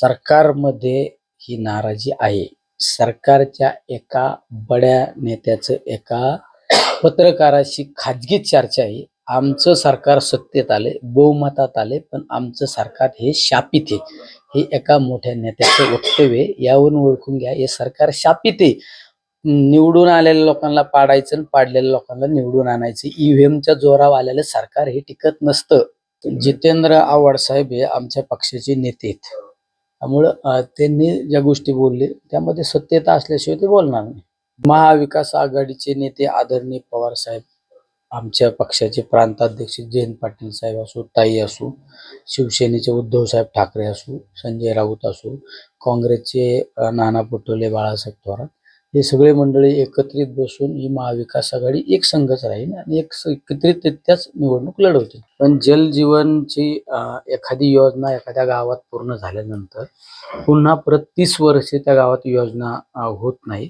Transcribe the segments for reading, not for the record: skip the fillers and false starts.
सरकारमध्ये ही नाराजी आहे. सरकारच्या एका बड्या नेत्याचं एका पत्रकाराशी खाजगी चर्चा आहे. आमचं सरकार सत्तेत आले, बहुमतात आले, पण आमचं सरकार हे शापित आहे. हे एका मोठ्या नेत्याचं वक्तव्य आहे. यावरून ओळखून घ्या, हे सरकार शापित आहे. निवडून आलेल्या लोकांना पाडायचं आणि पाडलेल्या लोकांना निवडून आणायचं. ईव्हीएमच्या जोरावर आलेलं सरकार हे टिकत नसतं. जितेंद्र आव्हाड साहेब हे आमच्या पक्षाचे नेते आहेत. त्यामुळं त्यांनी ज्या गोष्टी बोलले त्यामध्ये सत्यता असल्याशिवाय ते बोलणार नाही. महाविकास आघाडीचे नेते आदरणीय पवार साहेब, आमच्या पक्षाचे प्रांताध्यक्ष जयंत पाटील साहेब असो, ताई असो, शिवसेनेचे उद्धव साहेब ठाकरे असो, संजय राऊत असो, काँग्रेसचे नाना पटोले, बाळासाहेब थोरात, हे सगळे मंडळी एकत्रित बसून ही महाविकास आघाडी एक संघच राहील आणि एकत्रितरित्याच निवडणूक लढवतील. पण जलजीवनची एखादी योजना एखाद्या गावात पूर्ण झाल्यानंतर पुन्हा परत 30 वर्षे त्या गावात योजना होत नाही.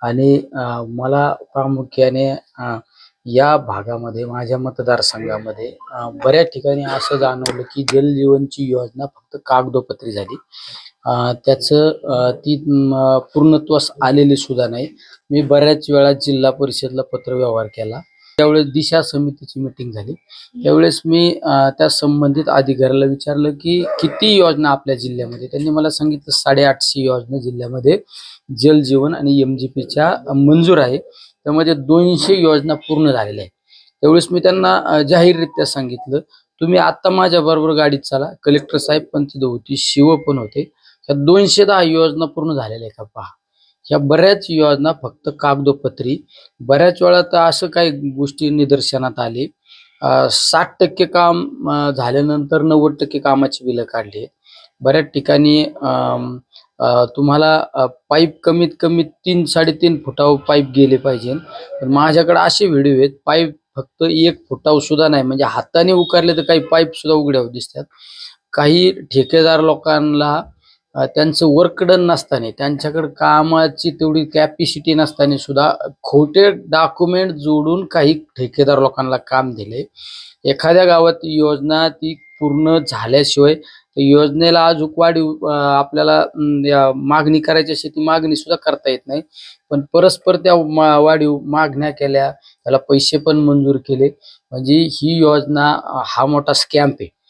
आणि मला प्रामुख्याने या भागामध्ये, माझ्या मतदारसंघामध्ये बऱ्याच ठिकाणी असं जाणवलं की जलजीवनची योजना फक्त कागदोपत्री झाली. त्याचं ती पूर्णत्वास आलेली सुद्धा नाही. मी बऱ्याच वेळा जिल्हा परिषदला पत्रव्यवहार केला. त्यावेळेस दिशा समितीची मीटिंग झाली. त्यावेळेस मी त्या संबंधित अधिकाऱ्याला विचारलं की किती योजना आपल्या जिल्ह्यामध्ये. त्यांनी मला सांगितलं 850 योजना जिल्ह्यामध्ये जलजीवन आणि MGPच्या मंजूर आहे. त्यामध्ये 200 योजना पूर्ण झालेल्या आहेत. त्यावेळेस मी त्यांना जाहीररित्या सांगितलं, तुम्ही आता माझ्या बरोबर गाडीत चला. कलेक्टर साहेब पण तिथं होती, शिव पण होते. ह्या 210 योजना पूर्ण झालेल्या आहे का पहा. ह्या बऱ्याच योजना फक्त कागदोपत्री. बऱ्याच वेळा तर असं काही गोष्टी निदर्शनात आली, 60% काम झाल्यानंतर 90% कामाची बिलं काढली. बऱ्याच ठिकाणी तुम्हाला पाईप कमीत कमी 3-3.5 फुटावर पाईप गेले पाहिजे. पण माझ्याकडे असे व्हिडिओ आहेत, पाईप फक्त 1 फुटावर सुद्धा नाही, म्हणजे हाताने उकारले तर काही पाईप सुद्धा उघड्यावर दिसतात. काही ठेकेदार लोकांना त्यांचं वर्कडन नसताना, त्यांच्याकडे कामाची तेवढी कॅपॅसिटी नसताना सुद्धा खोटे डॉक्युमेंट जोडून काही ठेकेदार लोकांना काम दिले. एखाद्या गावात योजना ती पूर्ण झाल्याशिवाय योजनेला अजून वाढीव आपल्याला मागणी करायची अशी ती मागणी सुद्धा करता येत नाही. पण परस्पर त्या वाढीव मागण्या केल्या, त्याला पैसे पण मंजूर केले. म्हणजे ही योजना हा मोठा स्कॅम्प आहे.